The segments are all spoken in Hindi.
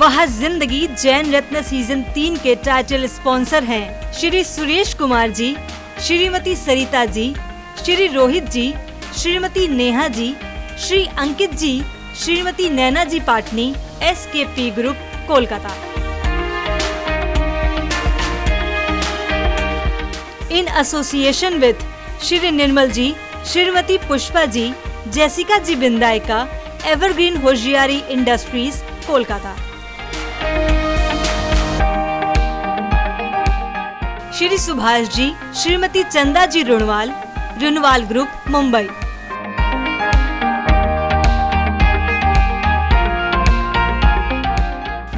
वह जिंदगी जैन रत्न सीजन 3 के टाइटल स्पॉन्सर हैं Shri Suresh Kumar ji, Shrimati Sarita ji, Shri Rohit ji, Shrimati Neha ji, Shri Ankit ji, Shrimati Naina ji Patni, SKP group Kolkata. In association with Shri Nirmal ji, Shrimati Pushpa ji, Jessica ji Bindayaka, evergreen Hoshiyari industries Kolkata. Shri Subhash ji, Shrimati Chanda ji Runwal, Runwal group Mumbai.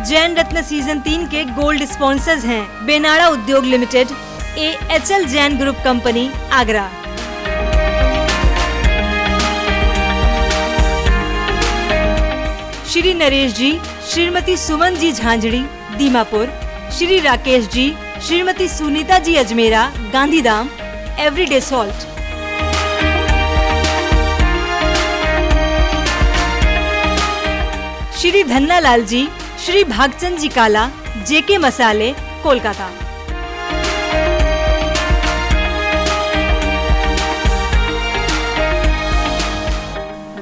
Jain Ratna season 3 के गोल्ड स्पॉन्सर्स हैं Benara Udyog limited, AHL Jain group company Agra. Shri Naresh जी, श्रीमती सुमन जी झांझड़ी, दीमापुर, श्री राकेश जी, श्रीमती सुनीता जी अजमेरा, गांधीधाम, एवरीडे सॉल्ट। श्री धन्नालाल जी, श्री भागचंद जी काला, JK मसाले, कोलकाता।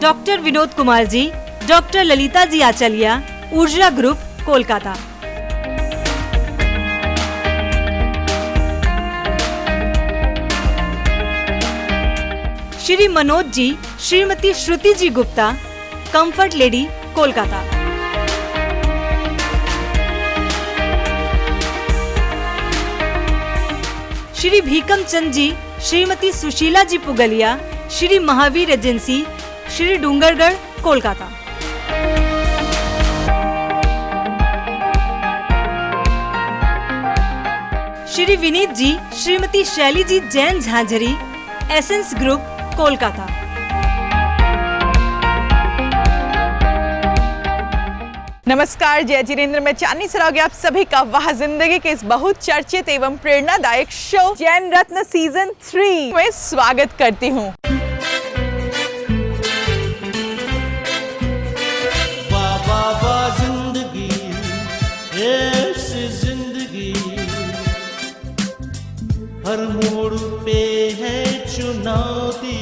डॉक्टर विनोद कुमार जी, डॉक्टर ललिता जी आचलिया, ऊर्जा ग्रुप कोलकाता। श्री मनोज जी, श्रीमती श्रुति जी गुप्ता, कंफर्ट लेडी, कोलकाता। श्री भीकम चंद जी, श्रीमती सुशीला जी पुगलिया, श्री महावीर एजेंसी, श्री डूंगरगढ़, कोलकाता। श्री विनीत जी, श्रीमती शैली जी जैन झांझरी, एसेंस ग्रुप कोलकाता। नमस्कार, जय जिनेंद्र, मैं चांदनी सरावगी आप सभी का वह जिंदगी के इस बहुत चर्चित एवं प्रेरणादायक शो जैन रत्न सीजन 3 में स्वागत करती हूँ। हर मोड़ पे है चुनौती,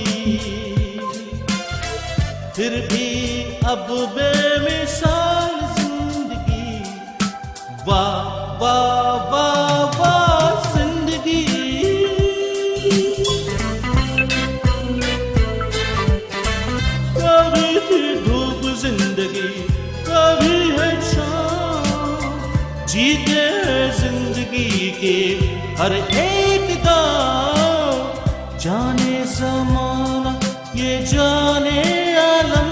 फिर भी अब बेमिसाल जिंदगी, वाह वाह वाह वाह जिंदगी। कभी थी धूप जिंदगी, कभी है छाँव, जीते हैं जिंदगी के हर एक दाव। जाने ज़माना ये जाने आलम,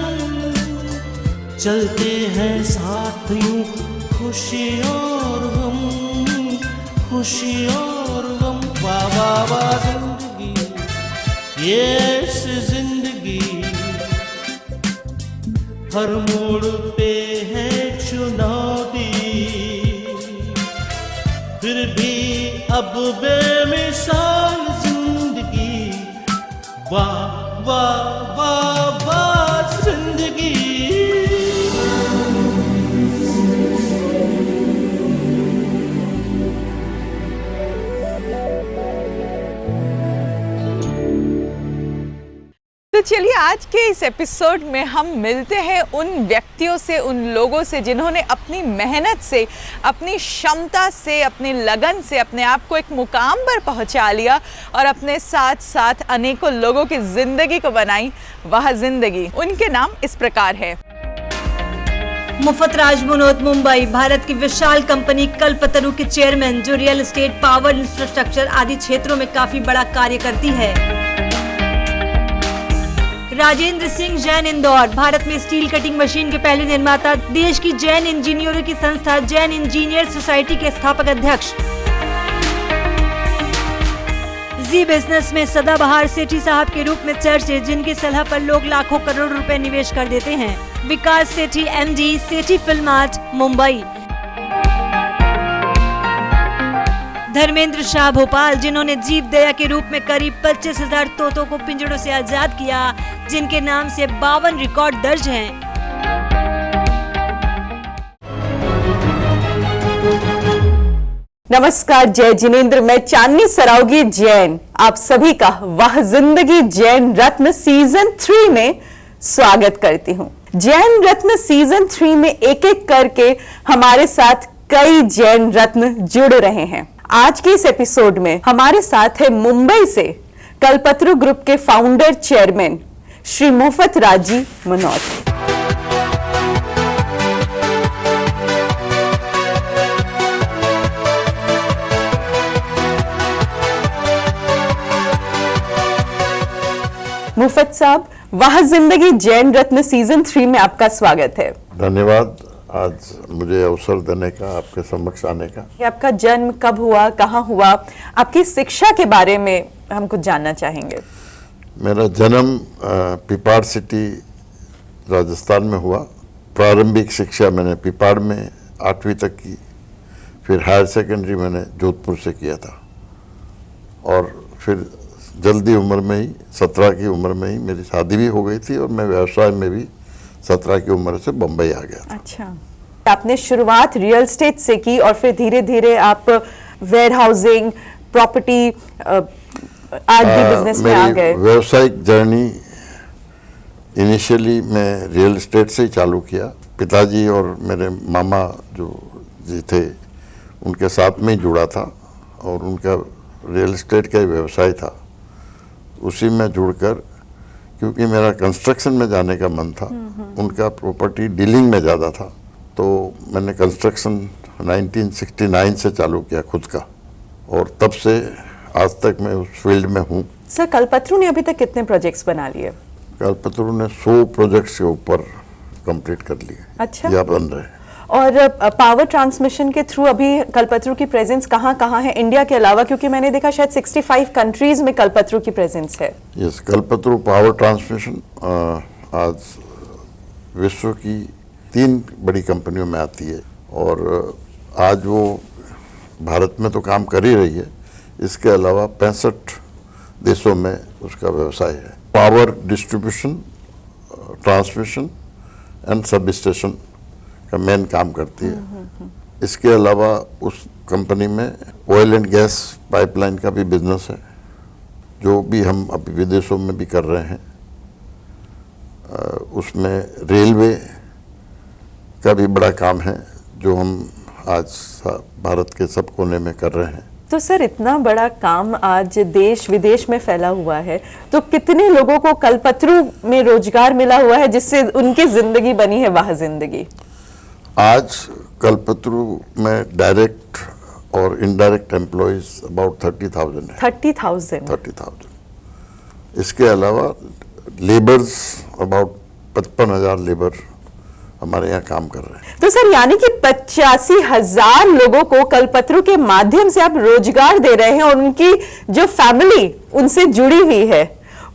चलते हैं साथ यूं खुशी और गम, खुशी और गम। वाह वाह वाह जिंदगी, ये ऐसी जिंदगी, हर मोड़ पे है चुनौती, फिर भी अब बेमिसाल जिंदगी, वाह वाह वाह वाह जिंदगी। तो चलिए आज के इस एपिसोड में हम मिलते हैं उन व्यक्तियों से, उन लोगों से जिन्होंने अपनी मेहनत से, अपनी क्षमता से, अपनी लगन से अपने आप को एक मुकाम पर पहुंचा लिया और अपने साथ साथ अनेकों लोगों की जिंदगी को बनाई वह जिंदगी। उनके नाम इस प्रकार है। मुफ्फत राज मनोद, मुंबई, भारत की विशाल कंपनी कल्पतरु के चेयरमैन, जो रियल एस्टेट, पावर, इंफ्रास्ट्रक्चर आदि क्षेत्रों में काफी बड़ा कार्य करती है। राजेंद्र सिंह जैन, इंदौर, भारत में स्टील कटिंग मशीन के पहले निर्माता, देश की जैन इंजीनियरों की संस्था जैन इंजीनियर सोसाइटी के स्थापक अध्यक्ष। जी बिजनेस में सदाबहार सेठी साहब के रूप में चर्चित, जिनकी सलाह पर लोग लाखों करोड़ रुपए निवेश कर देते हैं। विकास सेठी, MD, सेठी फिल्म आर्ट, मुंबई। धर्मेंद्र शाह, भोपाल, जिन्होंने जीव दया के रूप में करीब 25,000 तोतों को पिंजड़ों से आजाद किया, जिनके नाम से 52 रिकॉर्ड दर्ज हैं। नमस्कार, जय जिनेंद्र। मैं चांदनी सरावगी जैन आप सभी का वह जिंदगी जैन रत्न सीजन 3 में स्वागत करती हूँ। जैन रत्न सीजन 3 में एक एक करके हमारे साथ कई जैन रत्न जुड़ रहे हैं। आज के इस एपिसोड में हमारे साथ है मुंबई से कल्पतरु ग्रुप के फाउंडर चेयरमैन श्री मोफत राज जी मनोत। मुफत साहब, वह जिंदगी जैन रत्न सीजन 3 में आपका स्वागत है। धन्यवाद आज मुझे अवसर देने का, आपके समक्ष आने का। आपका जन्म कब हुआ, कहाँ हुआ, आपकी शिक्षा के बारे में हम कुछ जानना चाहेंगे। मेरा जन्म पिपाड़ सिटी राजस्थान में हुआ। प्रारंभिक शिक्षा मैंने पिपाड़ में 8वीं तक की, फिर हायर सेकेंडरी मैंने जोधपुर से किया था और फिर जल्दी उम्र में ही 17 की उम्र में ही मेरी शादी भी हो गई थी और मैं व्यवसाय में भी 17 की उम्र से बम्बई आ गया था। अच्छा, आपने शुरुआत रियल एस्टेट से की और फिर धीरे धीरे आप वेयर हाउसिंग, प्रॉपर्टी, आज भी बिजनेस में आ गए। व्यवसायिक जर्नी इनिशियली मैं रियल एस्टेट से ही चालू किया। पिताजी और मेरे मामा जो जी थे उनके साथ में ही जुड़ा था और उनका रियल एस्टेट का ही व्यवसाय था। उसी में जुड़कर, क्योंकि मेरा कंस्ट्रक्शन में जाने का मन था, उनका प्रॉपर्टी डीलिंग में ज़्यादा था, तो मैंने कंस्ट्रक्शन 1969 से चालू किया खुद का और तब से आज तक मैं उस फील्ड में हूँ। सर, कल्पतरु ने अभी तक कितने प्रोजेक्ट्स बना लिए? कल्पतरु ने 100 प्रोजेक्ट्स के ऊपर कंप्लीट कर लिए। अच्छा, या बन रहे हैं। और पावर ट्रांसमिशन के थ्रू अभी कल्पतरु की प्रेजेंस कहाँ कहाँ है इंडिया के अलावा? क्योंकि मैंने देखा शायद 65 कंट्रीज में कल्पतरु की प्रेजेंस है। यस, कल्पतरु पावर ट्रांसमिशन आज विश्व की 3 बड़ी कंपनियों में आती है और आज वो भारत में तो काम कर ही रही है, इसके अलावा 65 देशों में उसका व्यवसाय है। Power distribution, transmission and sub station का मेन काम करती है। इसके अलावा उस कंपनी में ऑयल एंड गैस पाइपलाइन का भी बिजनेस है, जो भी हम अभी विदेशों में भी कर रहे हैं। उसमें रेलवे का भी बड़ा काम है, जो हम आज भारत के सब कोने में कर रहे हैं। तो सर, इतना बड़ा काम आज देश विदेश में फैला हुआ है, तो कितने लोगों को कल्पतरु में रोजगार मिला हुआ है जिससे उनकी जिंदगी बनी है वह जिंदगी? आज कल्पतरु में डायरेक्ट और इनडायरेक्ट एम्प्लॉयज अबाउट 30,000 है। 30,000। इसके अलावा लेबर्स अबाउट 55,000 लेबर हमारे यहाँ काम कर रहे हैं। तो सर, यानी कि 85,000 लोगों को कल्पतरु के माध्यम से आप रोजगार दे रहे हैं और उनकी जो फैमिली उनसे जुड़ी हुई है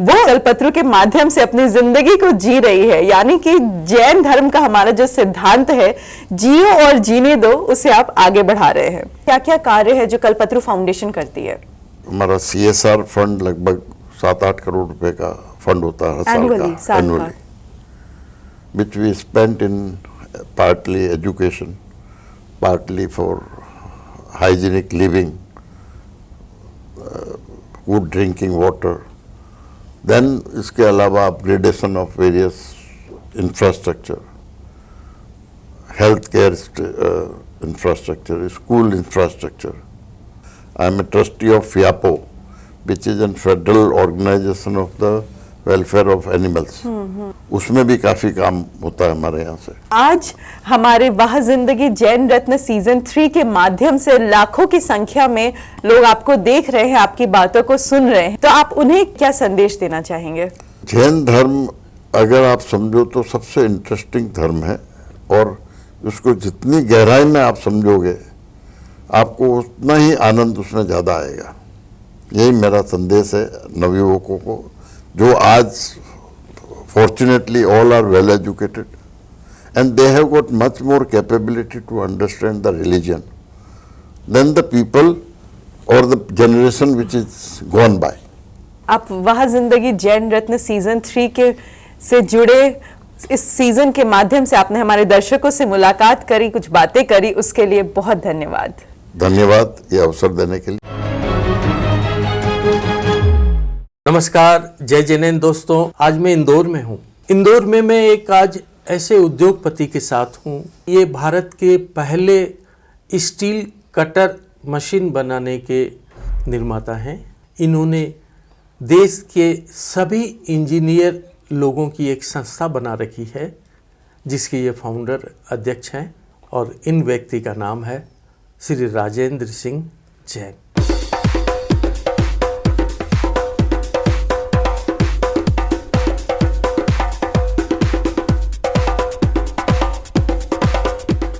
वो कल्पतरु के माध्यम से अपनी जिंदगी को जी रही है। यानी कि जैन धर्म का हमारा जो सिद्धांत है, जियो और जीने दो, उसे आप आगे बढ़ा रहे हैं। क्या क्या कार्य है जो कल्पतरु फाउंडेशन करती है? हमारा CSR फंड लगभग 7-8 करोड़ रुपए का फंड होता है हर साल का, annually, which we spent in partly education, partly for hygienic living, good drinking water. Then इसके अलावा upgradation of various infrastructure, health care infrastructure, school infrastructure. I am a trustee of FIAPO, which is a federal organization of the welfare of animals. उसमें भी काफी काम होता है हमारे यहाँ से। आज हमारे वह जिंदगी जैन रत्न सीजन 3 के माध्यम से लाखों की संख्या में लोग आपको देख रहे हैं, आपकी बातों को सुन रहे हैं, तो आप उन्हें क्या संदेश देना चाहेंगे? जैन धर्म अगर आप समझो तो सबसे इंटरेस्टिंग धर्म है और उसको जितनी गहराई में आप समझोगे आपको उतना ही आनंद उसमें ज्यादा आएगा। यही मेरा संदेश है नवयुवकों को, जो आज fortunately all are well educated and they have got much more capability to understand the religion than the people or the generation which is gone by. आप वह जिंदगी जैन रत्न सीजन 3 के से जुड़े इस सीजन के माध्यम से आपने हमारे दर्शकों से मुलाकात करी, कुछ बातें करी, उसके लिए बहुत धन्यवाद। धन्यवाद ये अवसर देने के लिए। नमस्कार, जय जिनेंद्र दोस्तों। आज मैं इंदौर में हूँ। इंदौर में मैं एक आज ऐसे उद्योगपति के साथ हूँ। ये भारत के पहले स्टील कटर मशीन बनाने के निर्माता हैं। इन्होंने देश के सभी इंजीनियर लोगों की एक संस्था बना रखी है जिसके ये फाउंडर अध्यक्ष हैं और इन व्यक्ति का नाम है श्री राजेंद्र सिंह जैन।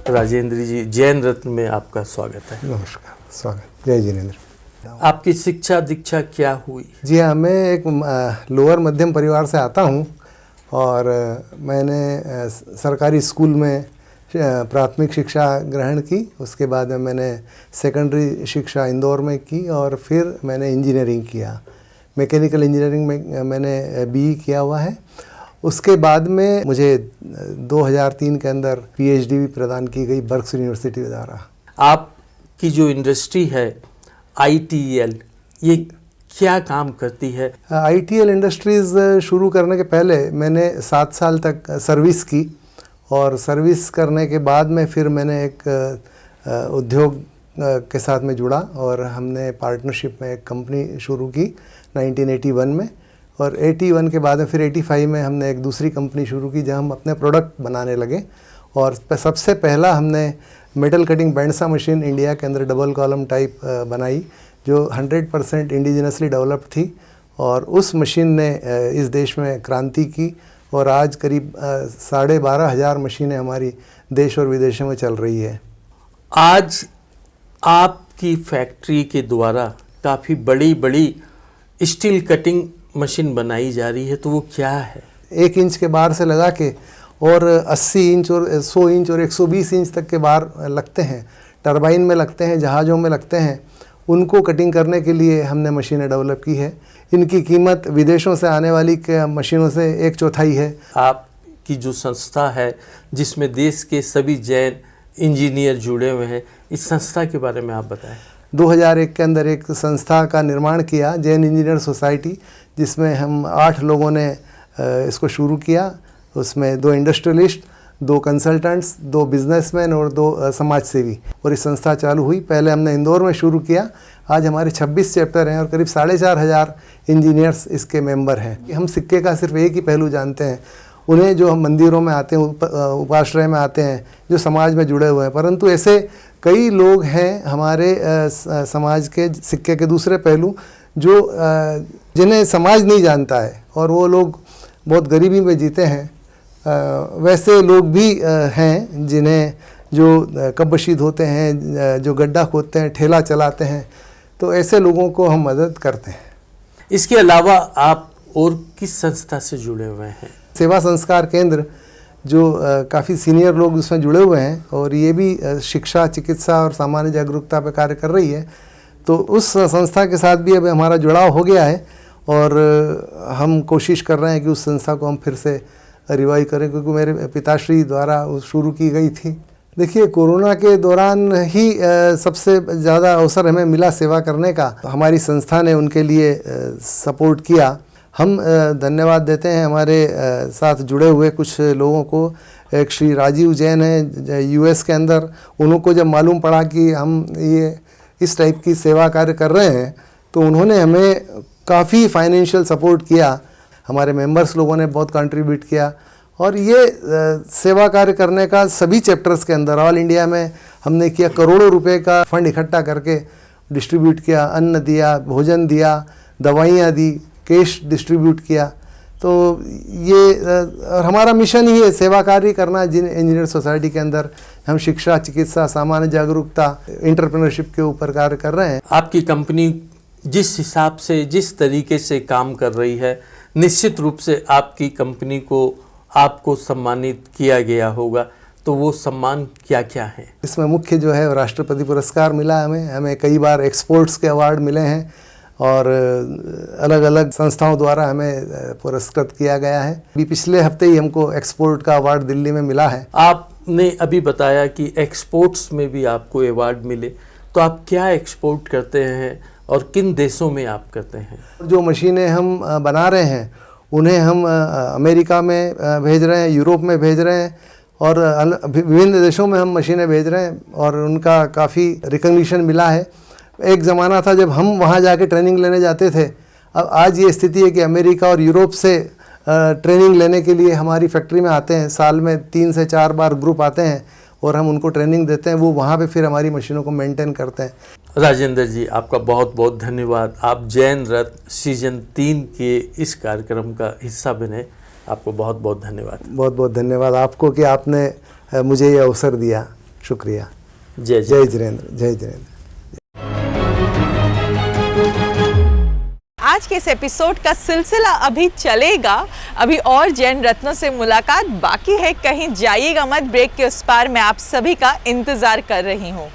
राजेंद्र जी, जैन रत्न में आपका स्वागत है। नमस्कार, स्वागत, जय जिनेंद्र। आपकी शिक्षा दीक्षा क्या हुई? जी हाँ, मैं एक लोअर मध्यम परिवार से आता हूँ और मैंने सरकारी स्कूल में प्राथमिक शिक्षा ग्रहण की। उसके बाद में मैंने सेकेंडरी शिक्षा इंदौर में की और फिर मैंने इंजीनियरिंग किया। मैकेनिकल इंजीनियरिंग में मैंने बीई किया हुआ है। उसके बाद में मुझे 2003 के अंदर पीएचडी भी प्रदान की गई बर्क्स यूनिवर्सिटी द्वारा। आपकी जो इंडस्ट्री है ITL, ये क्या काम करती है? ITL इंडस्ट्रीज़ शुरू करने के पहले मैंने 7 साल तक सर्विस की और सर्विस करने के बाद में फिर मैंने एक उद्योग के साथ में जुड़ा और हमने पार्टनरशिप में एक कंपनी शुरू की 1981 में। और 81 के बाद में फिर 85 में हमने एक दूसरी कंपनी शुरू की जहां हम अपने प्रोडक्ट बनाने लगे। और सबसे पहला हमने मेटल कटिंग बैंडसा मशीन इंडिया के अंदर डबल कॉलम टाइप बनाई जो 100% इंडिजिनसली डेवलप्ड थी और उस मशीन ने इस देश में क्रांति की और आज करीब 12,500 मशीनें हमारी देश और विदेशों में चल रही है। आज आपकी फैक्ट्री के द्वारा काफ़ी बड़ी बड़ी स्टील कटिंग मशीन बनाई जा रही है, तो वो क्या है? 1 इंच के बार से लगा के और 80 इंच और 100 इंच और 120 इंच तक के बार लगते हैं, टरबाइन में लगते हैं, जहाज़ों में लगते हैं। उनको कटिंग करने के लिए हमने मशीनें डेवलप की है। इनकी कीमत विदेशों से आने वाली मशीनों से 1/4 है। आपकी जो संस्था है जिसमें देश के सभी जैन इंजीनियर जुड़े हुए हैं, इस संस्था के बारे में आप बताएं। 2001 के अंदर एक संस्था का निर्माण किया, जैन इंजीनियर सोसाइटी, जिसमें हम 8 लोगों ने इसको शुरू किया। उसमें 2 इंडस्ट्रियलिस्ट, 2 कंसल्टेंट्स, 2 बिजनेसमैन और 2 समाज सेवी। और इस संस्था चालू हुई। पहले हमने इंदौर में शुरू किया। आज हमारे 26 चैप्टर हैं और करीब 4,500 इंजीनियर्स इसके मेंबर हैं। हम सिक्के का सिर्फ एक ही पहलू जानते हैं, उन्हें जो हम मंदिरों में आते हैं, उपाश्रय में आते हैं, जो समाज में जुड़े हुए हैं। परंतु ऐसे कई लोग हैं हमारे समाज के सिक्के के दूसरे पहलू जो जिन्हें समाज नहीं जानता है और वो लोग बहुत गरीबी में जीते हैं। वैसे लोग भी हैं जिन्हें जो कब्बशीद होते हैं, जो गड्ढा खोदते हैं, ठेला चलाते हैं, तो ऐसे लोगों को हम मदद करते हैं। इसके अलावा आप और किस संस्था से जुड़े हुए हैं? सेवा संस्कार केंद्र, जो काफ़ी सीनियर लोग उसमें जुड़े हुए हैं और ये भी शिक्षा, चिकित्सा और सामान्य जागरूकता पर कार्य कर रही है। तो उस संस्था के साथ भी अब हमारा जुड़ाव हो गया है और हम कोशिश कर रहे हैं कि उस संस्था को हम फिर से रिवाइव करें, क्योंकि मेरे पिताश्री द्वारा शुरू की गई थी। देखिए, कोरोना के दौरान ही सबसे ज़्यादा अवसर हमें मिला सेवा करने का। हमारी संस्था ने उनके लिए सपोर्ट किया। हम धन्यवाद देते हैं हमारे साथ जुड़े हुए कुछ लोगों को। एक श्री राजीव जैन है US के अंदर। उनको जब मालूम पड़ा कि हम ये इस टाइप की सेवा कार्य कर रहे हैं तो उन्होंने हमें काफ़ी फाइनेंशियल सपोर्ट किया। हमारे मेंबर्स लोगों ने बहुत कंट्रीब्यूट किया और ये सेवा कार्य करने का सभी चैप्टर्स के अंदर ऑल इंडिया में हमने किया। करोड़ों रुपए का फंड इकट्ठा करके डिस्ट्रीब्यूट किया, अन्न दिया, भोजन दिया, दवाइयाँ दी, कैश डिस्ट्रीब्यूट किया। तो ये और हमारा मिशन ही है सेवा कार्य करना। जिन इंजीनियर सोसाइटी के अंदर हम शिक्षा, चिकित्सा, सामान्य जागरूकता, एंटरप्रेन्योरशिप के ऊपर कार्य कर रहे हैं। आपकी कंपनी जिस हिसाब से, जिस तरीके से काम कर रही है, निश्चित रूप से आपकी कंपनी को आपको सम्मानित किया गया होगा, तो वो सम्मान क्या क्या है? इसमें मुख्य जो है राष्ट्रपति पुरस्कार मिला हमें कई बार एक्सपोर्ट्स के अवार्ड मिले हैं और अलग अलग संस्थाओं द्वारा हमें पुरस्कृत किया गया है। अभी पिछले हफ्ते ही हमको एक्सपोर्ट का अवार्ड दिल्ली में मिला है। आपने अभी बताया कि एक्सपोर्ट्स में भी आपको अवार्ड मिले, तो आप क्या एक्सपोर्ट करते हैं और किन देशों में आप करते हैं? जो मशीनें हम बना रहे हैं उन्हें हम अमेरिका में भेज रहे हैं, यूरोप में भेज रहे हैं और विभिन्न देशों में हम मशीनें भेज रहे हैं और उनका काफ़ी रिकग्निशन मिला है। एक ज़माना था जब हम वहाँ जाके ट्रेनिंग लेने जाते थे, अब आज ये स्थिति है कि अमेरिका और यूरोप से ट्रेनिंग लेने के लिए हमारी फैक्ट्री में आते हैं। साल में 3 से 4 बार ग्रुप आते हैं और हम उनको ट्रेनिंग देते हैं, वो वहाँ पे फिर हमारी मशीनों को मेंटेन करते हैं। राजेंद्र जी, आपका बहुत बहुत धन्यवाद। आप जैन रत्न सीजन 3 के इस कार्यक्रम का हिस्सा बने, आपको बहुत बहुत धन्यवाद। बहुत बहुत धन्यवाद आपको कि आपने मुझे ये अवसर दिया। शुक्रिया। जय जय जिनेंद्र। जय जिनेंद्र। आज के इस एपिसोड का सिलसिला अभी चलेगा, अभी और जैन रत्नों से मुलाकात बाकी है। कहीं जाइएगा मत, ब्रेक के उस पार मैं आप सभी का इंतजार कर रही हूँ।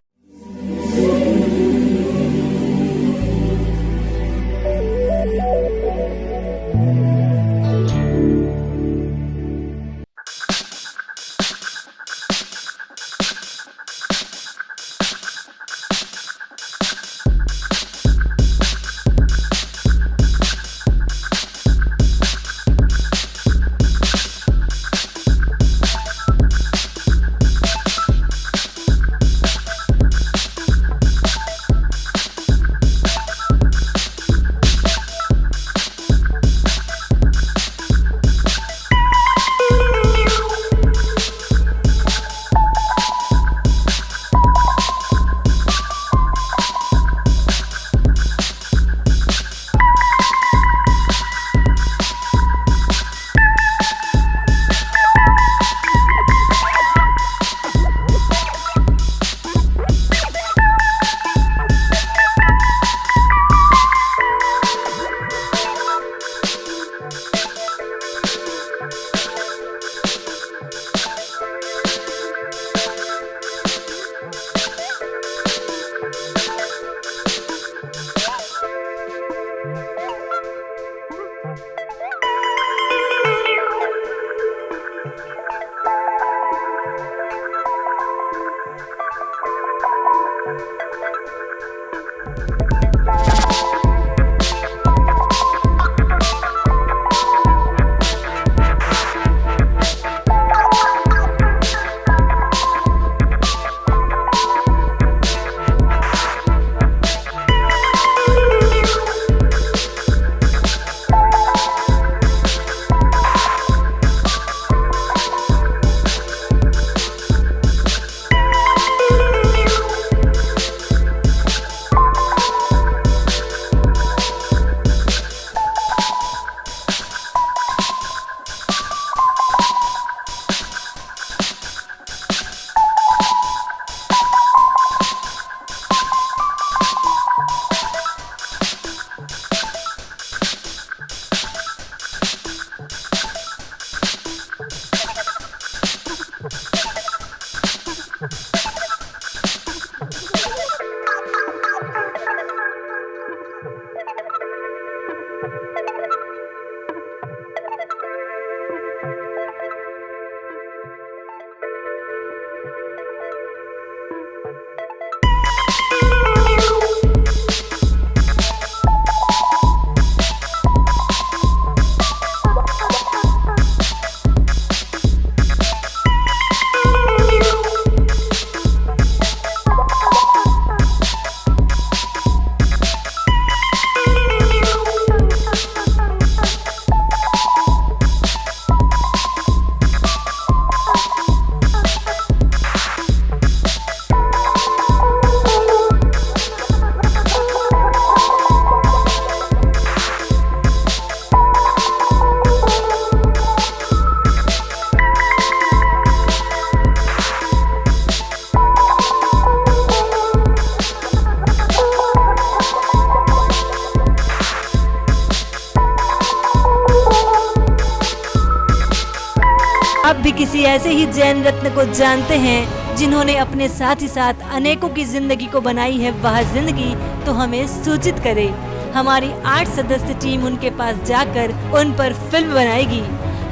आप भी किसी ऐसे ही जैन रत्न को जानते हैं जिन्होंने अपने साथ ही साथ अनेकों की जिंदगी को बनाई है वह जिंदगी, तो हमें सूचित करें। हमारी 8 सदस्य टीम उनके पास जाकर उन पर फिल्म बनाएगी।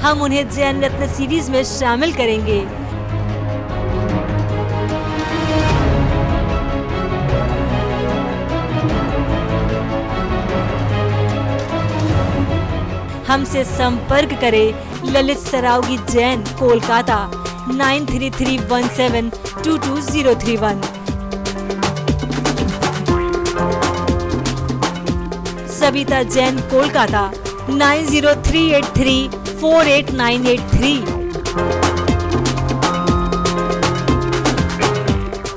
हम उन्हें जैन रत्न सीरीज में शामिल करेंगे। हमसे संपर्क करें ललित सरावगी जैन, कोलकाता 9331722031। सविता जैन, कोलकाता 9038348983।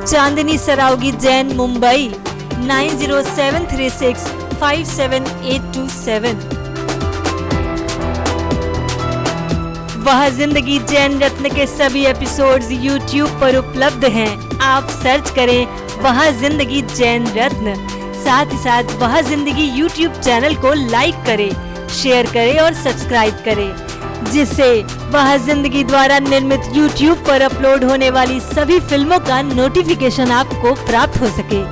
चांदनी सरावगी जैन, मुंबई 9073657827। वह जिंदगी जैन रत्न के सभी एपिसोड्स YouTube पर उपलब्ध हैं। आप सर्च करें वह जिंदगी जैन रत्न। साथ ही साथ वह जिंदगी YouTube चैनल को लाइक करें, शेयर करें और सब्सक्राइब करें, जिससे वह जिंदगी द्वारा निर्मित YouTube पर अपलोड होने वाली सभी फिल्मों का नोटिफिकेशन आपको प्राप्त हो सके।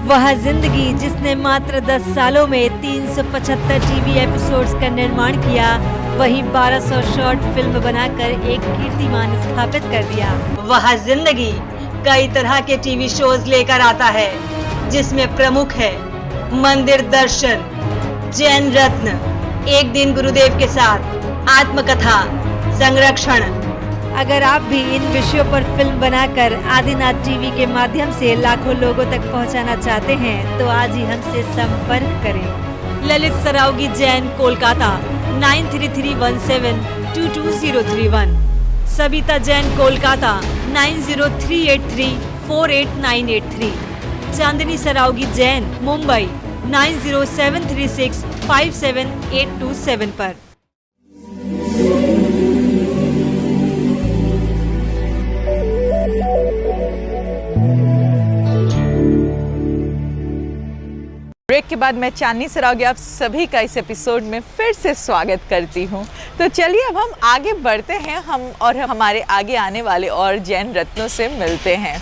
वह जिंदगी जिसने मात्र 10 सालों में 375 टीवी एपिसोड्स का निर्माण किया, वहीं 1200 शॉर्ट फिल्म बनाकर एक कीर्तिमान स्थापित कर दिया। वह जिंदगी कई तरह के टीवी शोज लेकर आता है, जिसमें प्रमुख है मंदिर दर्शन, जैन रत्न, एक दिन गुरुदेव के साथ, आत्मकथा, संरक्षण। अगर आप भी इन विषयों पर फिल्म बनाकर आदिनाथ टीवी के माध्यम से लाखों लोगों तक पहुंचाना चाहते हैं, तो आज ही हमसे संपर्क करें। ललित सरावगी जैन, कोलकाता 9331722031। सविता जैन, कोलकाता 9038348983। चांदनी सरावगी जैन, मुंबई 9073657827 पर। ब्रेक के बाद मैं चांदनी सरावगी आप सभी का इस एपिसोड में फिर से स्वागत करती हूँ। तो चलिए अब हम आगे बढ़ते हैं, हम हमारे आगे आने वाले और जैन रत्नों से मिलते हैं।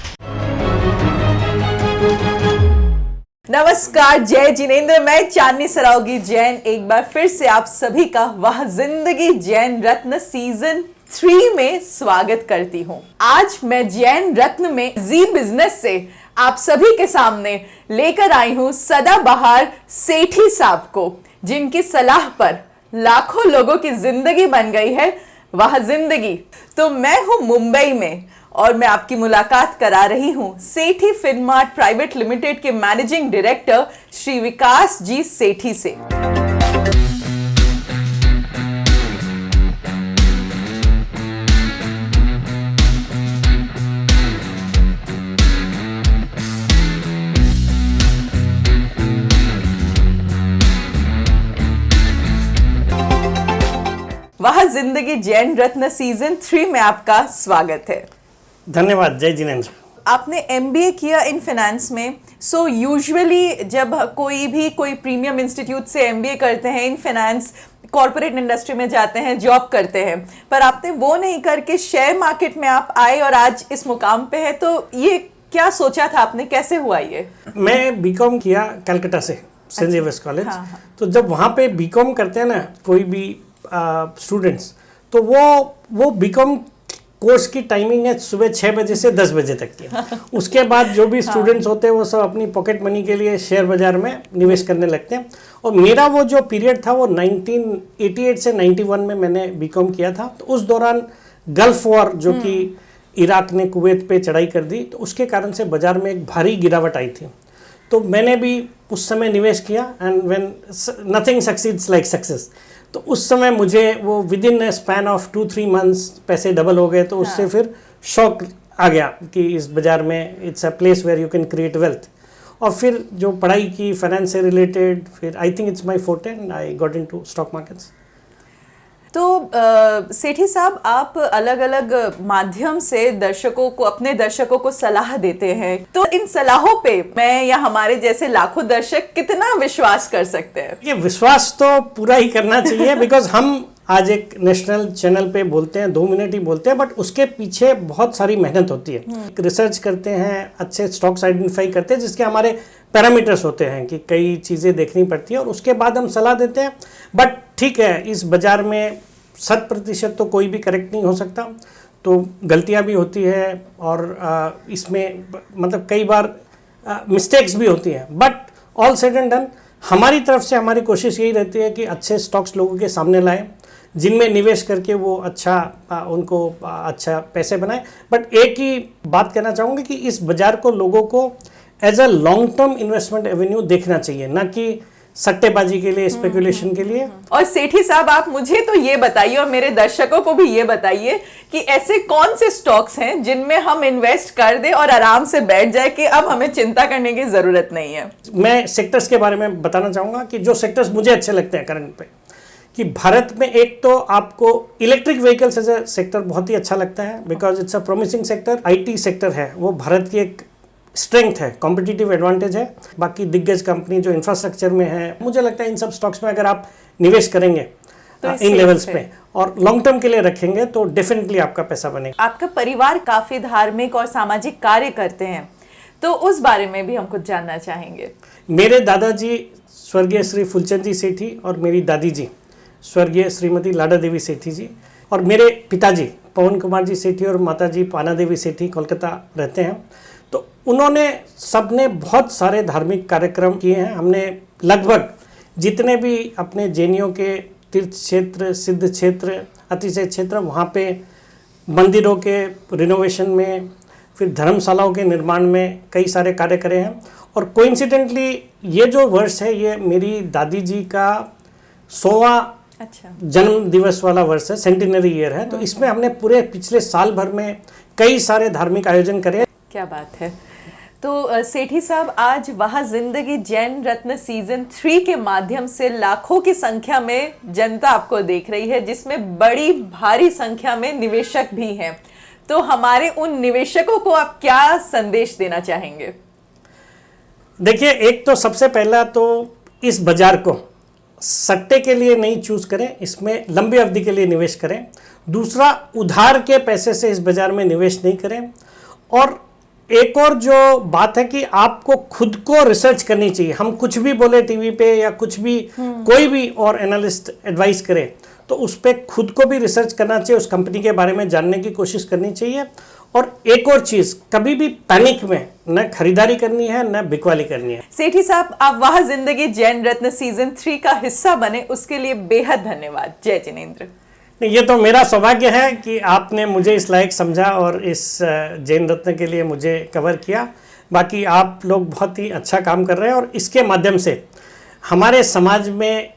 नमस्कार, जय जिनेंद्र। मैं चांदनी सरावगी जैन एक बार फिर से आप सभी का वह जिंदगी जैन रत्न सीजन 3 में स्वागत करती हूँ। आज मैं जैन रत्न में जी बिजनेस से आप सभी के सामने लेकर आई हूँ सदाबहार सेठी साहब को, जिनकी सलाह पर लाखों लोगों की जिंदगी बन गई है वह जिंदगी। तो मैं हूँ मुंबई में और मैं आपकी मुलाकात करा रही हूँ सेठी फिल्मार्ट प्राइवेट लिमिटेड के मैनेजिंग डायरेक्टर श्री विकास जी सेठी से। वह जिंदगी जैन रत्न सीजन 3 में आपका स्वागत है। धन्यवाद। जय जिनेंद्र। आपने MBA किया इन फाइनेंस में। सो यूजुअली जब कोई प्रीमियम इंस्टीट्यूट से MBA करते हैं इन फाइनेंस, कॉर्पोरेट इंडस्ट्री में जाते हैं, जॉब करते हैं, पर आपने वो नहीं करके शेयर मार्केट में आप आए और आज इस मुकाम पे है। तो ये क्या सोचा था आपने, कैसे हुआ ये? मैं बीकॉम किया कलकत्ता से, सेंट जेवियर्स कॉलेज। हाँ। तो जब वहाँ पे बीकॉम करते हैं ना कोई भी स्टूडेंट्स, तो वो बीकॉम कोर्स की टाइमिंग है सुबह 6 बजे से 10 बजे तक की। उसके बाद जो भी स्टूडेंट्स होते हैं वो सब अपनी पॉकेट मनी के लिए शेयर बाजार में निवेश करने लगते हैं। और मेरा वो जो पीरियड था वो 1988 से 91 में मैंने बीकॉम किया था। तो उस दौरान गल्फ वॉर जो कि इराक ने कुवैत पे चढ़ाई कर दी, तो उसके कारण से बाजार में एक भारी गिरावट आई थी। तो मैंने भी उस समय निवेश किया, and when nothing succeeds like success. तो उस समय मुझे वो with in span of 2-3 months पैसे डबल हो गए। तो उससे फिर शौक आ गया कि इस बाजार में it's a place where you can create wealth. और फिर जो पढ़ाई की फाइनेंस से रिलेटेड, फिर I think it's my forte and I got into stock markets. तो सेठी साहब, आप अलग अलग माध्यम से अपने दर्शकों को सलाह देते हैं। तो इन सलाहों पे मैं या हमारे जैसे लाखों दर्शक कितना विश्वास कर सकते हैं? ये विश्वास तो पूरा ही करना चाहिए, बिकॉज हम आज एक नेशनल चैनल पे बोलते हैं, 2 मिनट ही बोलते हैं, बट उसके पीछे बहुत सारी मेहनत होती है। रिसर्च करते हैं, अच्छे स्टॉक्स आइडेंटिफाई करते हैं, जिसके हमारे पैरामीटर्स होते हैं कि कई चीज़ें देखनी पड़ती है, और उसके बाद हम सलाह देते हैं। बट ठीक है, इस बाज़ार में 100% तो कोई भी करेक्ट नहीं हो सकता, तो गलतियां भी होती है, और इसमें मतलब कई बार मिस्टेक्स भी होती हैं। But all said and done, हमारी तरफ से हमारी कोशिश यही रहती है कि अच्छे स्टॉक्स लोगों के सामने लाएं, जिनमें निवेश करके वो उनको अच्छा पैसे बनाए। बट एक ही बात कहना चाहूँगा कि इस बाजार को लोगों को as a long term investment avenue देखना चाहिए, ना कि सट्टेबाजी के लिए, स्पेकुलेशन के लिए। और सेठी साहब, आप मुझे तो ये बताइए और मेरे दर्शकों को भी ये बताइए कि ऐसे कौन से स्टॉक्स हैं जिनमें हम इन्वेस्ट कर दें और आराम से बैठ जाए कि अब हमें चिंता करने की जरूरत नहीं है। मैं सेक्टर्स के बारे में बताना चाहूँगा कि जो सेक्टर्स मुझे अच्छे लगते हैं करंट पे, कि भारत में एक तो आपको electric vehicles as a sector बहुत ही अच्छा लगता है, because it's a promising sector. IT sector है वो भारत की एक स्ट्रेंथ है, कॉम्पिटिटिव एडवांटेज है। बाकी दिग्गज कंपनी जो इंफ्रास्ट्रक्चर में है, मुझे लगता है इन सब स्टॉक्स में अगर आप निवेश करेंगे तो इन लेवल्स पे और लॉन्ग टर्म के लिए रखेंगे तो डेफिनेटली आपका पैसा बनेगा। आपका परिवार काफी धार्मिक और सामाजिक कार्य करते हैं, तो उस बारे में भी हम कुछ जानना चाहेंगे। मेरे दादाजी स्वर्गीय श्री फुलचंद जी सेठी और मेरी दादी जी स्वर्गीय श्रीमती लाडा देवी सेठी जी, और मेरे पिताजी पवन कुमार जी सेठी और माताजी पाना देवी सेठी कोलकाता रहते हैं। तो उन्होंने सबने बहुत सारे धार्मिक कार्यक्रम किए हैं। हमने लगभग जितने भी अपने जैनियों के तीर्थ क्षेत्र, सिद्ध क्षेत्र, अतिशय क्षेत्र, वहाँ पे मंदिरों के रिनोवेशन में, फिर धर्मशालाओं के निर्माण में कई सारे कार्य करे हैं। और कोइंसिडेंटली ये जो वर्ष है ये मेरी दादी जी का 100वां जन्म दिवस वाला वर्ष है, सेंटिनरी ईयर है। तो इसमें हमने पूरे पिछले साल भर में कई सारे धार्मिक आयोजन करे। क्या बात है। तो सेठी साहब, आज वह जिंदगी जैन रत्न सीजन 3 के माध्यम से लाखों की संख्या में जनता आपको देख रही है, जिसमें बड़ी भारी संख्या में निवेशक भी हैं। तो हमारे उन निवेशकों को आप क्या संदेश देना चाहेंगे? देखिए, एक तो सबसे पहला तो इस बाजार को सट्टे के लिए नहीं चूज करें, इसमें लंबी अवधि के लिए निवेश करें। दूसरा, उधार के पैसे से इस बाजार में निवेश नहीं करें। और एक और जो बात है कि आपको खुद को रिसर्च करनी चाहिए। हम कुछ भी बोले टीवी पे या कुछ भी कोई भी और एनालिस्ट एडवाइस करे तो उस पर खुद को भी रिसर्च करना चाहिए, उस कंपनी के बारे में जानने की कोशिश करनी चाहिए। और एक और चीज, कभी भी पैनिक में न खरीदारी करनी है न बिकवाली करनी है। सेठी साहब, आप वह जिंदगी जैन रत्न सीजन 3 का हिस्सा बने, उसके लिए बेहद धन्यवाद। जय जिनेंद्र। ये तो मेरा सौभाग्य है कि आपने मुझे इस लायक समझा और इस जैन रत्न के लिए मुझे कवर किया। बाकी आप लोग बहुत ही अच्छा काम कर रहे हैं और इसके माध्यम से हमारे समाज में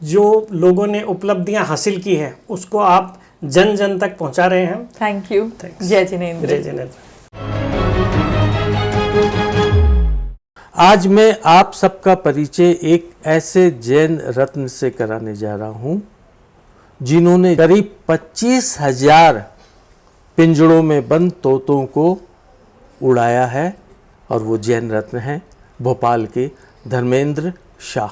जो लोगों ने उपलब्धियां हासिल की है उसको आप जन जन तक पहुंचा रहे हैं। Thank you. जय जिनेंद्र। जय जिनेंद्र। आज मैं आप सबका परिचय एक ऐसे जैन रत्न से कराने जा रहा हूं जिन्होंने करीब 25,000 पिंजड़ों में बंद तोतों को उड़ाया है, और वो जैन रत्न हैं भोपाल के धर्मेंद्र शाह।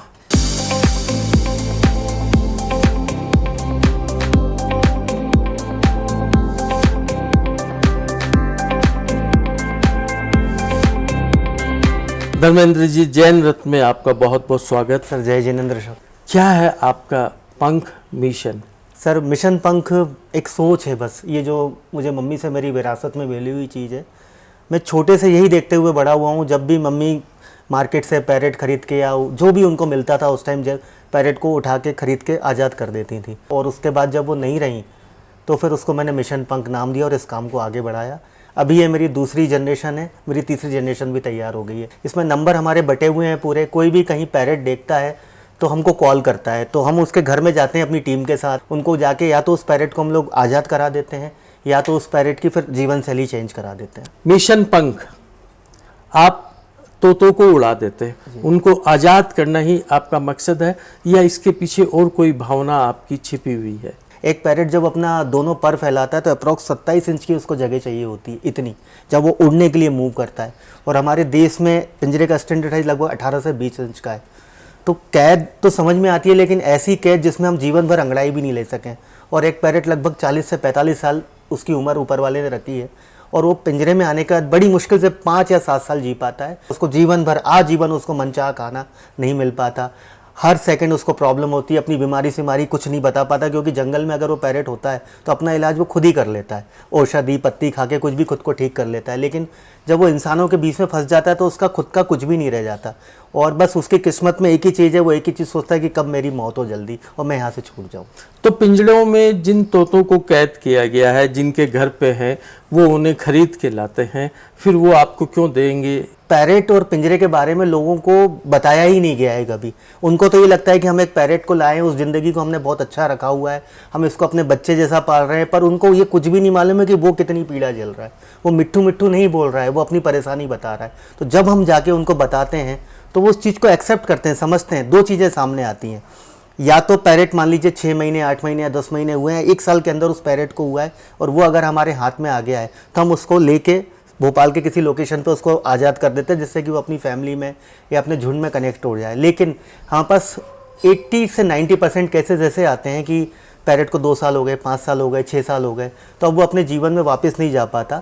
धर्मेंद्र जी, जैन रत्न में आपका बहुत बहुत स्वागत। सर जय जिनेंद्र सर। क्या है आपका पंख मिशन? सर मिशन पंख एक सोच है बस, ये जो मुझे मम्मी से मेरी विरासत में मिली हुई चीज़ है। मैं छोटे से यही देखते हुए बड़ा हुआ हूँ। जब भी मम्मी मार्केट से पैरेट खरीद के या जो भी उनको मिलता था उस टाइम, जब पैरेट को उठा के खरीद के आज़ाद कर देती थी। और उसके बाद जब वो नहीं रही तो फिर उसको मैंने मिशन पंख नाम दिया और इस काम को आगे बढ़ाया। अभी ये मेरी दूसरी जनरेशन है, मेरी तीसरी जनरेशन भी तैयार हो गई है। इसमें नंबर हमारे बटे हुए हैं पूरे। कोई भी कहीं पैरेट देखता है तो हमको कॉल करता है, तो हम उसके घर में जाते हैं अपनी टीम के साथ। उनको जाके या तो उस पैरेट को हम लोग आज़ाद करा देते हैं या तो उस पैरेट की फिर जीवन शैली चेंज करा देते हैं। मिशन पंख, आप तोतों को उड़ा देते हैं, उनको आज़ाद करना ही आपका मकसद है या इसके पीछे और कोई भावना आपकी छिपी हुई है? एक पैरेट जब अपना दोनों पर फैलाता है तो अप्रॉक्स 27 इंच की उसको जगह चाहिए होती है, इतनी, जब वो उड़ने के लिए मूव करता है। और हमारे देश में पिंजरे का स्टैंडर्ड साइज लगभग 18 से 20 इंच का है। तो कैद तो समझ में आती है, लेकिन ऐसी कैद जिसमें हम जीवन भर अंगड़ाई भी नहीं ले सकें। और एक पैरेट लगभग 40 से 45 साल उसकी उम्र ऊपर वाले ने रखी है, और वो पिंजरे में आने के बाद बड़ी मुश्किल से 5 या 7 साल जी पाता है। उसको जीवन भर आजीवन उसको मनचाहा खाना नहीं मिल पाता। हर सेकंड उसको प्रॉब्लम होती है, अपनी बीमारी से कुछ नहीं बता पाता, क्योंकि जंगल में अगर वो पैरेट होता है तो अपना इलाज वो खुद ही कर लेता है, औषधि पत्ती खा के कुछ भी खुद को ठीक कर लेता है। लेकिन जब वो इंसानों के बीच में फंस जाता है तो उसका खुद का कुछ भी नहीं रह जाता, और बस उसकी किस्मत में एक ही चीज़ है, वो एक ही चीज़ सोचता है कि कब मेरी मौत हो जल्दी और मैं यहाँ से छूट जाऊँ। तो पिंजड़ों में जिन तोतों को कैद किया गया है, जिनके घर पे हैं, वो उन्हें खरीद के लाते हैं, फिर वो आपको क्यों देंगे? पैरेट और पिंजरे के बारे में लोगों को बताया ही नहीं गया है कभी। उनको तो ये लगता है कि हम एक पैरेट को लाएं, उस ज़िंदगी को हमने बहुत अच्छा रखा हुआ है, हम इसको अपने बच्चे जैसा पाल रहे हैं, पर उनको ये कुछ भी नहीं मालूम है कि वो कितनी पीड़ा झेल रहा है। वो मिट्ठू मिट्ठू नहीं बोल रहा है, वो अपनी परेशानी बता रहा है। तो जब हम जाके उनको बताते हैं तो वो उस चीज़ को एक्सेप्ट करते हैं, समझते हैं। दो चीज़ें सामने आती हैं, या तो पैरेट मान लीजिए 6 महीने 8 महीने या 10 महीने हुए हैं, 1 साल के अंदर उस पैरेट को हुआ है, और वो अगर हमारे हाथ में आ गया है तो हम उसको लेके भोपाल के किसी लोकेशन पे उसको आज़ाद कर देते हैं, जिससे कि वो अपनी फैमिली में या अपने झुंड में कनेक्ट हो जाए। लेकिन हमारे पास 80 से 90% केसेस ऐसे आते हैं कि पैरेट को 2 साल हो गए, 5 साल हो गए, 6 साल हो गए, तो अब वो अपने जीवन में वापस नहीं जा पाता।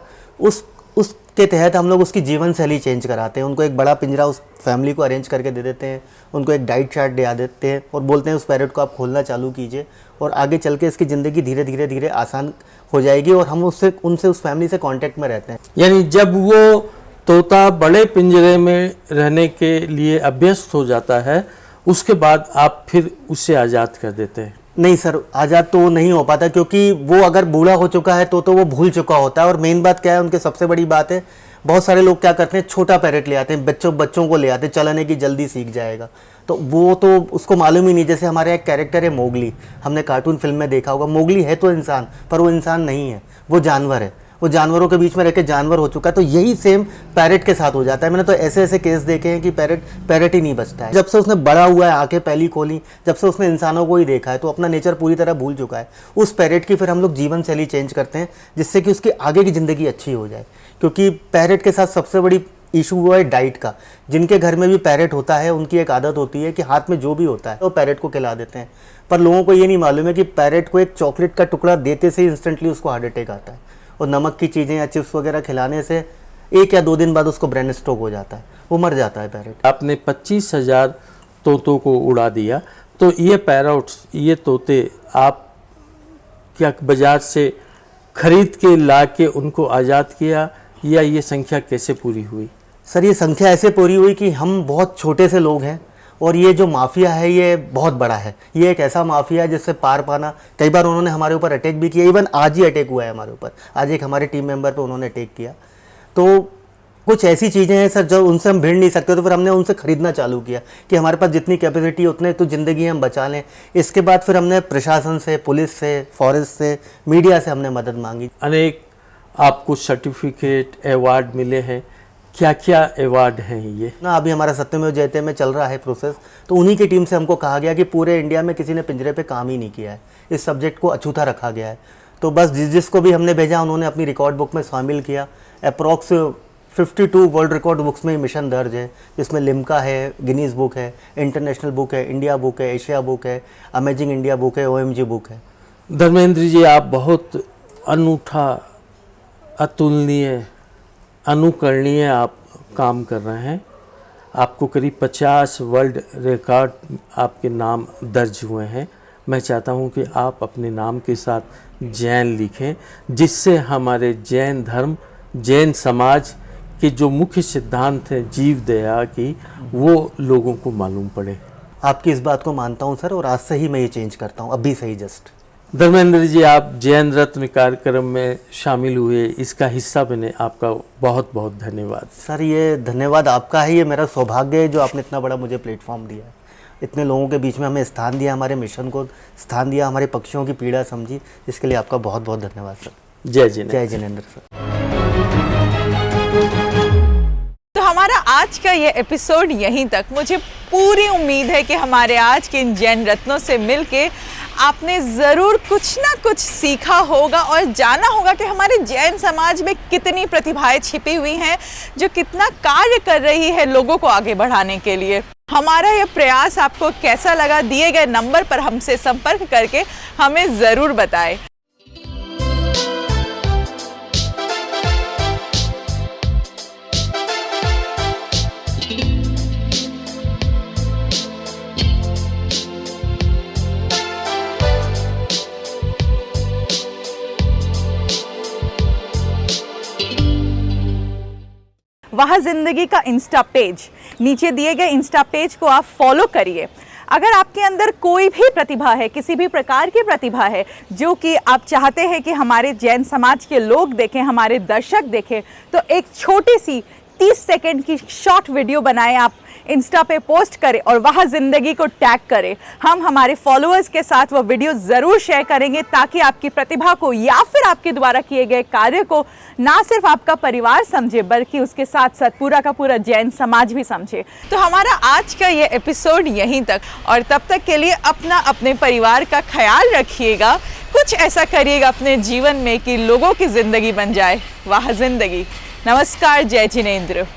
उसके तहत हम लोग उसकी जीवन शैली चेंज कराते हैं, उनको एक बड़ा पिंजरा उस फैमिली को अरेंज करके दे देते हैं, उनको एक डाइट चार्ट दे देते हैं और बोलते हैं उस पैरेट को आप खोलना चालू कीजिए, और आगे चल के इसकी ज़िंदगी धीरे धीरे धीरे आसान हो जाएगी, और हम उनसे उस फैमिली से कांटेक्ट में रहते हैं। यानी जब वो तोता बड़े पिंजरे में रहने के लिए अभ्यस्त हो जाता है, उसके बाद आप फिर उसे आज़ाद कर देते हैं? नहीं सर, आज़ाद तो वो नहीं हो पाता, क्योंकि वो अगर बूढ़ा हो चुका है तो वो भूल चुका होता है। और मेन बात क्या है, उनके सबसे बड़ी बात है, बहुत सारे लोग क्या करते हैं, छोटा पैरेट ले आते हैं, बच्चों को ले आते हैं, चलाने की जल्दी सीख जाएगा, तो वो तो उसको मालूम ही नहीं। जैसे हमारे एक कैरेक्टर है मोगली, हमने कार्टून फिल्म में देखा होगा, मोगली है तो इंसान, पर वो इंसान नहीं है, वो जानवर है, वो जानवरों के बीच में रह के जानवर हो चुका है। तो यही सेम पैरेट के साथ हो जाता है। मैंने तो ऐसे केस देखे हैं कि पैरेट ही नहीं बचता है। जब से उसने बड़ा हुआ है, आंखें पहली खोली, जब से उसने इंसानों को ही देखा है, तो अपना नेचर पूरी तरह भूल चुका है। उस पैरेट की फिर हम लोग जीवन शैली चेंज करते हैं, जिससे कि उसकी आगे की ज़िंदगी अच्छी हो जाए। क्योंकि पैरेट के साथ सबसे बड़ी इशू हुआ है डाइट का। जिनके घर में भी पैरेट होता है, उनकी एक आदत होती है कि हाथ में जो भी होता है वो पैरेट को खिला देते हैं, पर लोगों को ये नहीं मालूम है कि पैरेट को एक चॉकलेट का टुकड़ा देते से इंस्टेंटली उसको हार्ट अटैक आता है, और नमक की चीज़ें या चिप्स वगैरह खिलाने से 1 या 2 दिन बाद उसको ब्रेन स्ट्रोक हो जाता है, वो मर जाता है पैरेट। आपने 25,000 तोतों को उड़ा दिया, तो ये पैरट्स, ये तोते आप क्या बाज़ार से खरीद के ला के उनको आज़ाद किया, या ये संख्या कैसे पूरी हुई? सर, ये संख्या ऐसे पूरी हुई कि हम बहुत छोटे से लोग हैं, और ये जो माफिया है ये बहुत बड़ा है। ये एक ऐसा माफिया है जिससे पार पाना, कई बार उन्होंने हमारे ऊपर अटैक भी किया। इवन आज ही अटैक हुआ है हमारे ऊपर, आज एक हमारे टीम मेंबर पे उन्होंने अटैक किया। तो कुछ ऐसी चीज़ें हैं सर जो उनसे हम भिड़ नहीं सकते, तो फिर हमने उनसे ख़रीदना चालू किया कि हमारे पास जितनी कैपेसिटी है उतने तो ज़िंदगी हम बचा लें। इसके बाद फिर हमने प्रशासन से, पुलिस से, फॉरेस्ट से, मीडिया से हमने मदद मांगी। अनेक आपको सर्टिफिकेट, अवार्ड मिले हैं, क्या क्या अवार्ड हैं ये? ना, अभी हमारा सत्यमेव जयते में चल रहा है प्रोसेस, तो उन्हीं की टीम से हमको कहा गया कि पूरे इंडिया में किसी ने पिंजरे पे काम ही नहीं किया है, इस सब्जेक्ट को अछूता रखा गया है। तो बस जिसको भी हमने भेजा उन्होंने अपनी रिकॉर्ड बुक में शामिल किया। अप्रॉक्स 52 वर्ल्ड रिकॉर्ड बुक्स में मिशन दर्ज है, जिसमें लिम्का है, गिनीज बुक है, इंटरनेशनल बुक है, इंडिया बुक है, एशिया बुक है, अमेजिंग इंडिया बुक है, OMG बुक है। धर्मेंद्र जी, आप बहुत अनूठा, अतुलनीय, अनुकरणीय आप काम कर रहे हैं। आपको करीब 50 वर्ल्ड रिकॉर्ड आपके नाम दर्ज हुए हैं। मैं चाहता हूं कि आप अपने नाम के साथ जैन लिखें, जिससे हमारे जैन धर्म, जैन समाज के जो मुख्य सिद्धांत हैं जीव दया की, वो लोगों को मालूम पड़े। आपकी इस बात को मानता हूं सर, और आज से ही मैं ये चेंज करता हूं, अभी से ही जस्ट। धर्मेंद्र जी, आप जैन रत्न कार्यक्रम में शामिल हुए, इसका हिस्सा बने, आपका बहुत बहुत धन्यवाद। सर, ये धन्यवाद आपका है, ये मेरा सौभाग्य है जो आपने इतना बड़ा मुझे प्लेटफॉर्म दिया है, इतने लोगों के बीच में हमें स्थान दिया, हमारे मिशन को स्थान दिया, हमारे पक्षियों की पीड़ा समझी, इसके लिए आपका बहुत बहुत धन्यवाद सर। जय जिनेंद्र। जय जिनेंद्र सर। तो हमारा आज का ये एपिसोड यहीं तक। मुझे पूरी उम्मीद है कि हमारे आज के इन जैन रत्नों से मिलके आपने ज़रूर कुछ ना कुछ सीखा होगा और जाना होगा कि हमारे जैन समाज में कितनी प्रतिभाएं छिपी हुई हैं, जो कितना कार्य कर रही है लोगों को आगे बढ़ाने के लिए। हमारा यह प्रयास आपको कैसा लगा, दिए गए नंबर पर हमसे संपर्क करके हमें ज़रूर बताएं। वाह जिंदगी का इंस्टा पेज। नीचे दिए गए इंस्टा पेज को आप फॉलो करिए। अगर आपके अंदर कोई भी प्रतिभा है, किसी भी प्रकार की प्रतिभा है जो कि आप चाहते हैं कि हमारे जैन समाज के लोग देखें, हमारे दर्शक देखें, तो एक छोटी सी 30 सेकंड की शॉर्ट वीडियो बनाएं, आप इंस्टा पे पोस्ट करें और वाह जिंदगी को टैग करें। हम हमारे फॉलोअर्स के साथ वो वीडियो ज़रूर शेयर करेंगे ताकि आपकी प्रतिभा को या फिर आपके द्वारा किए गए कार्य को ना सिर्फ आपका परिवार समझे बल्कि उसके साथ साथ पूरा का पूरा जैन समाज भी समझे। तो हमारा आज का ये एपिसोड यहीं तक, और तब तक के लिए अपने परिवार का ख्याल रखिएगा। कुछ ऐसा करिएगा अपने जीवन में कि लोगों की ज़िंदगी बन जाए वाह जिंदगी। नमस्कार, जय जिनेंद्र।